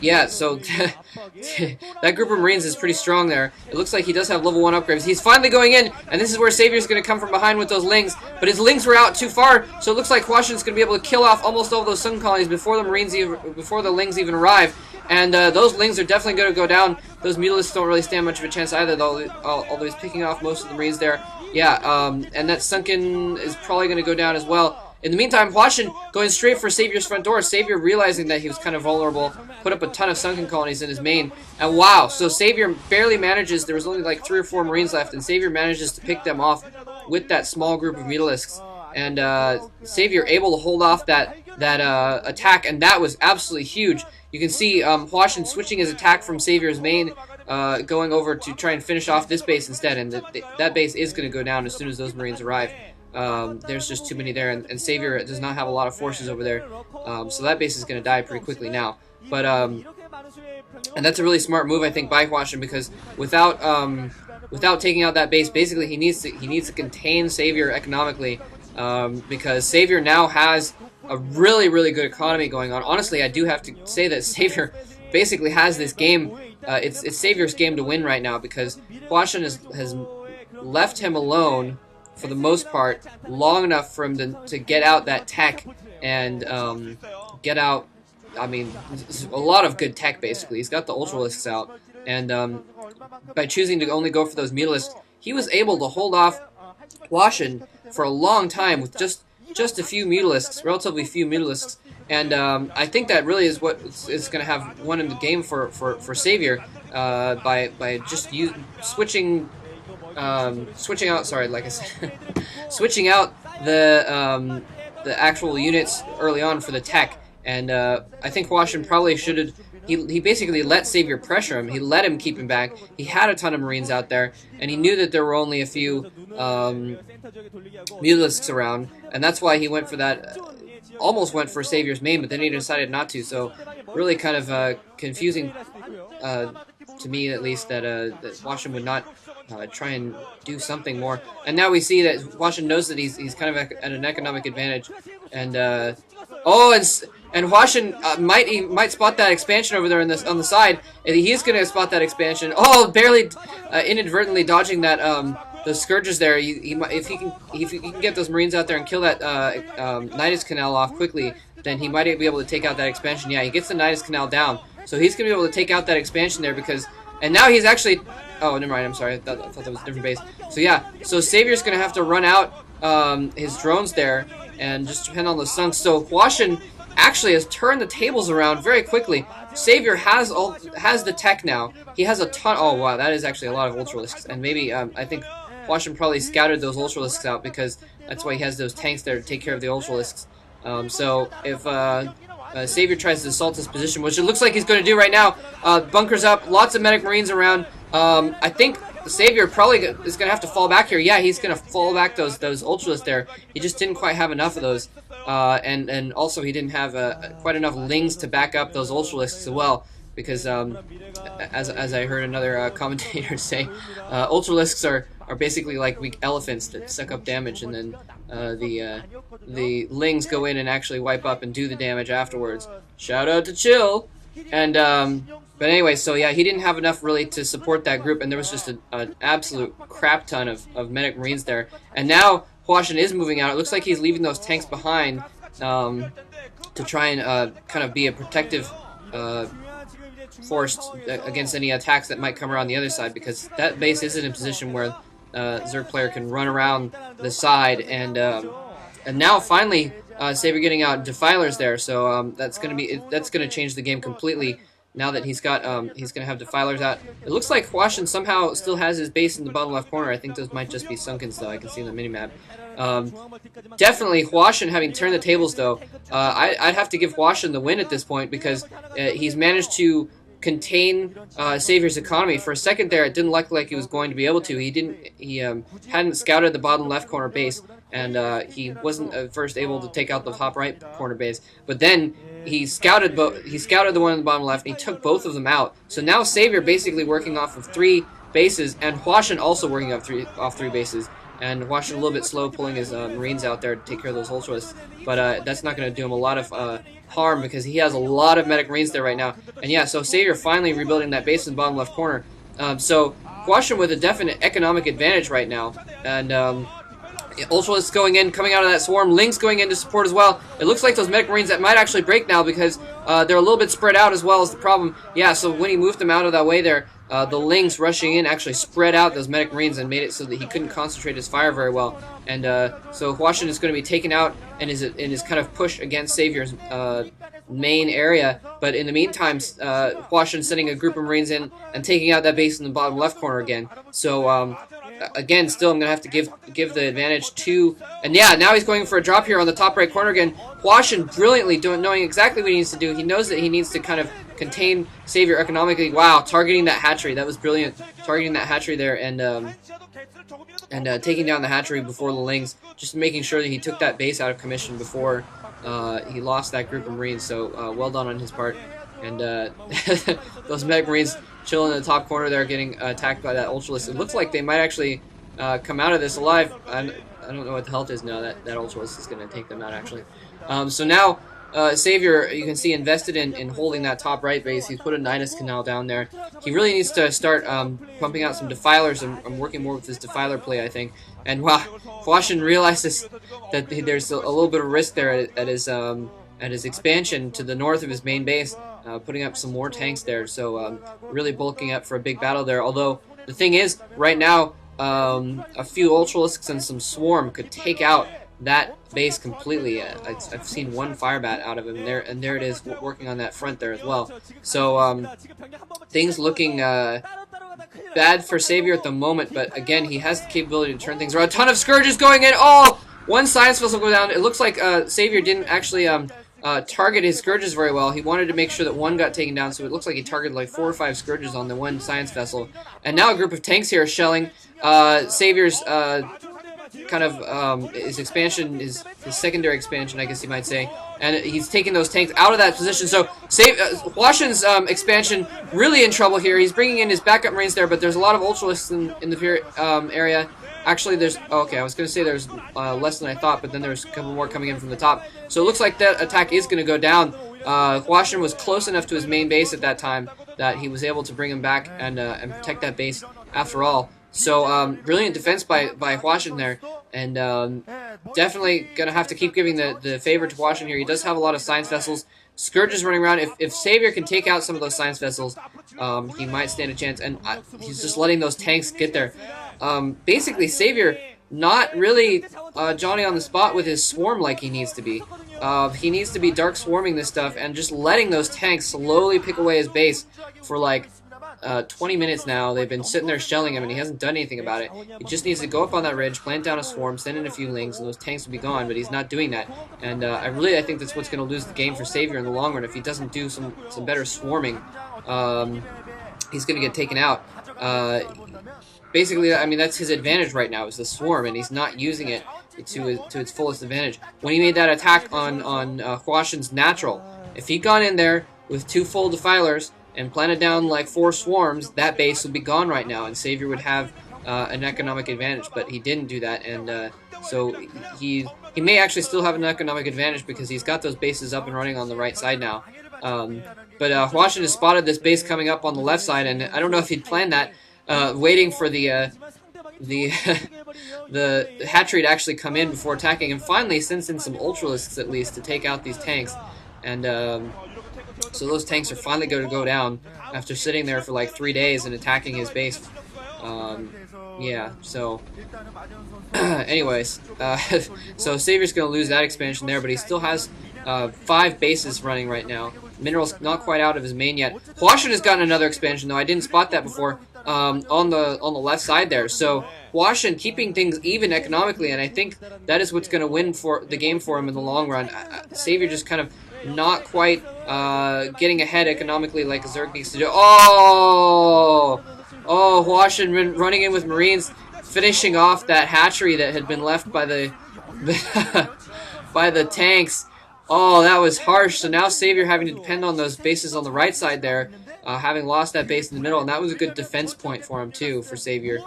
Yeah, so that group of Marines is pretty strong there. It looks like he does have level 1 upgrades. He's finally going in, and this is where Savior's going to come from behind with those Lings. But his Lings were out too far, so it looks like Hwasin's going to be able to kill off almost all those Sun Colonies before the Lings even arrive. And those Lings are definitely going to go down. Those Mutalisks don't really stand much of a chance either, though, although he's picking off most of the Marines there. Yeah, and that Sunken is probably going to go down as well. In the meantime, Hwasin going straight for Savior's front door. Savior, realizing that he was kind of vulnerable, put up a ton of Sunken Colonies in his main. And wow, so Savior barely manages, there was only like 3 or 4 Marines left, and Savior manages to pick them off with that small group of Mutalisks. And Savior able to hold off that attack, and that was absolutely huge. You can see Hwasin switching his attack from Savior's main, going over to try and finish off this base instead, and that base is going to go down as soon as those Marines arrive. There's just too many there, and Savior does not have a lot of forces over there, so that base is going to die pretty quickly now. But and that's a really smart move, I think, by Hwasin, because without taking out that base, basically he needs to contain Savior economically, because Savior now has a really good economy going on. Honestly, I do have to say that Savior basically has this game. It's Savior's game to win right now, because Hwasin has left him alone for the most part long enough for him to get out that tech and get out, I mean, a lot of good tech basically. He's got the Ultralisks out, and by choosing to only go for those Mutalisks, he was able to hold off Hwasin for a long time with just a few Mutalisks, relatively few Mutalisks. And I think that really is what is going to have won in the game for Savior, by just switching out. Sorry, like I said, switching out the actual units early on for the tech. And I think Hwasin probably should have. He basically let Savior pressure him. He let him keep him back. He had a ton of Marines out there, and he knew that there were only a few Mutalisks around, and that's why he went for that. Almost went for Savior's main, but then he decided not to. So really kind of confusing to me, at least, that Hwasin would not try and do something more. And now we see that Hwasin knows that he's kind of at an economic advantage, and and Hwasin might spot that expansion over there on the side, and he's going to spot that expansion. Oh, barely inadvertently dodging that those Scourges there. If he can get those Marines out there and kill that Nidus Canal off quickly, then he might be able to take out that expansion. Yeah, he gets the Nidus Canal down, so he's going to be able to take out that expansion there, because. And now he's actually. Oh, never mind. I'm sorry. I thought that was a different base. So yeah. So Savior's gonna have to run out his drones there and just depend on the sunks. So Hwasin actually has turned the tables around very quickly. Savior has the tech now. He has a ton. Oh wow, that is actually a lot of Ultralisks. And maybe I think Hwasin probably scouted those Ultralisks out, because that's why he has those tanks there to take care of the Ultralisks. So if Savior tries to assault this position, which it looks like he's going to do right now. Bunkers up, lots of medic Marines around. I think Savior probably is going to have to fall back here. Yeah, he's going to fall back those Ultralisks there. He just didn't quite have enough of those. And also he didn't have quite enough Lings to back up those Ultralisks as well. Because as I heard another commentator say, Ultralisks are basically like weak elephants that suck up damage, and then the Lings go in and actually wipe up and do the damage afterwards. Shout out to Chill. And but anyway, so yeah, he didn't have enough really to support that group, and there was just an absolute crap ton of medic Marines there. And now Hwasin is moving out. It looks like he's leaving those tanks behind to try and kind of be a protective force against any attacks that might come around the other side, because that base is in a position where Zerg player can run around the side, and now finally Savior getting out Defilers there, so that's gonna change the game completely. Now that he's gonna have Defilers out. It looks like Hwasin somehow still has his base in the bottom left corner. I think those might just be Sunkens, though. I can see in the minimap. Definitely Hwasin having turned the tables, though. I'd have to give Hwasin the win at this point, because he's managed to contain Savior's economy. For a second there, it didn't look like he was going to be able to. He hadn't scouted the bottom left corner base, and he wasn't at first able to take out the top right corner base. But then he scouted the one in the bottom left, and he took both of them out. So now Savior basically working off of 3 bases, and Hwasin also working off three bases. And Hwasin a little bit slow pulling his Marines out there to take care of those Ultras, but that's not going to do him a lot of harm because he has a lot of medic marines there right now. And yeah, so Savior finally rebuilding that base in the bottom left corner. So Hwasin with a definite economic advantage right now. And Ultralisk going in, coming out of that swarm. Lynx going in to support as well. It looks like those medic marines that might actually break now because they're a little bit spread out as well as the problem. Yeah, so when he moved them out of that way there, the Lynx rushing in actually spread out those medic marines and made it so that he couldn't concentrate his fire very well. And so Hwasin is going to be taken out and is kind of pushed against Savior's main area. But in the meantime, Hwasin sending a group of marines in and taking out that base in the bottom left corner again. So again, still I'm going to have to give the advantage to... And yeah, now he's going for a drop here on the top right corner again. Hwasin brilliantly knowing exactly what he needs to do. He knows that he needs to kind of contain Savior economically. Wow, targeting that hatchery. That was brilliant. Targeting that hatchery there and taking down the hatchery before the Lings. Just making sure that he took that base out of commission before he lost that group of Marines. So well done on his part. And those medic Marines chilling in the top corner there getting attacked by that Ultralisk. It looks like they might actually come out of this alive. I don't know what the health is now. That Ultralisk is going to take them out actually. So now Savior, you can see, invested in holding that top right base. He's put a Nidus Canal down there. He really needs to start pumping out some Defilers and working more with his Defiler play, I think. And wow, Hwasin realizes that there's a little bit of risk there at his expansion to the north of his main base, putting up some more tanks there. So really bulking up for a big battle there. Although the thing is, right now, a few Ultralisks and some Swarm could take out that base completely. I've seen one Firebat out of him there, and there it is working on that front there as well. So things looking bad for Savior at the moment, but again, he has the capability to turn things around. A ton of Scourges going in. Oh, one Science Vessel go down. It looks like Savior didn't actually target his Scourges very well. He wanted to make sure that one got taken down, so it looks like he targeted like 4 or 5 Scourges on the one Science Vessel. And now a group of tanks here are shelling Savior's kind of his expansion, his secondary expansion, I guess you might say, and he's taking those tanks out of that position. So Hwasin's expansion really in trouble here. He's bringing in his backup Marines there, but there's a lot of Ultralisks in the area. Actually, there's... Okay, I was going to say there's less than I thought, but then there's a couple more coming in from the top. So it looks like that attack is going to go down. Hwasin was close enough to his main base at that time that he was able to bring him back and protect that base after all. So, brilliant defense by Hwasin there, and definitely going to have to keep giving the favor to Hwasin here. He does have a lot of Science Vessels. Scourges running around. If Savior can take out some of those Science Vessels, he might stand a chance, and he's just letting those tanks get there. Basically, Savior not really Johnny on the spot with his swarm like he needs to be. He needs to be dark swarming this stuff and just letting those tanks slowly pick away his base for like 20 minutes now. They've been sitting there shelling him, and he hasn't done anything about it. He just needs to go up on that ridge, plant down a swarm, send in a few Lings, and those tanks will be gone, but he's not doing that. And I think that's what's going to lose the game for Savior in the long run. If he doesn't do some better swarming, he's going to get taken out. Basically, I mean, that's his advantage right now, is the swarm, and he's not using it to its fullest advantage. When he made that attack on Hwasin's natural, if he'd gone in there with 2 full Defilers and planted down like 4 swarms, that base would be gone right now, and Savior would have an economic advantage. But he didn't do that, and so he may actually still have an economic advantage because he's got those bases up and running on the right side now. But Hwasin has spotted this base coming up on the left side, and I don't know if he'd planned that, waiting for the hatchery to actually come in before attacking, and finally sends in some Ultralisks at least to take out these tanks. And so those tanks are finally going to go down after sitting there for like 3 days and attacking his base. Yeah, so anyways, so Savior's going to lose that expansion there, but he still has 5 bases running right now. Mineral's not quite out of his main yet. Hwasin has gotten another expansion though. I didn't spot that before. On the left side there. So Hwasin keeping things even economically, and I think that is what's going to win for the game for him in the long run. Savior just kind of not quite getting ahead economically like Zerg needs to do. Oh, Hwasin running in with Marines, finishing off that hatchery that had been left by the by the tanks. Oh, that was harsh. So now Savior having to depend on those bases on the right side there, having lost that base in the middle, and that was a good defense point for him too, for Savior.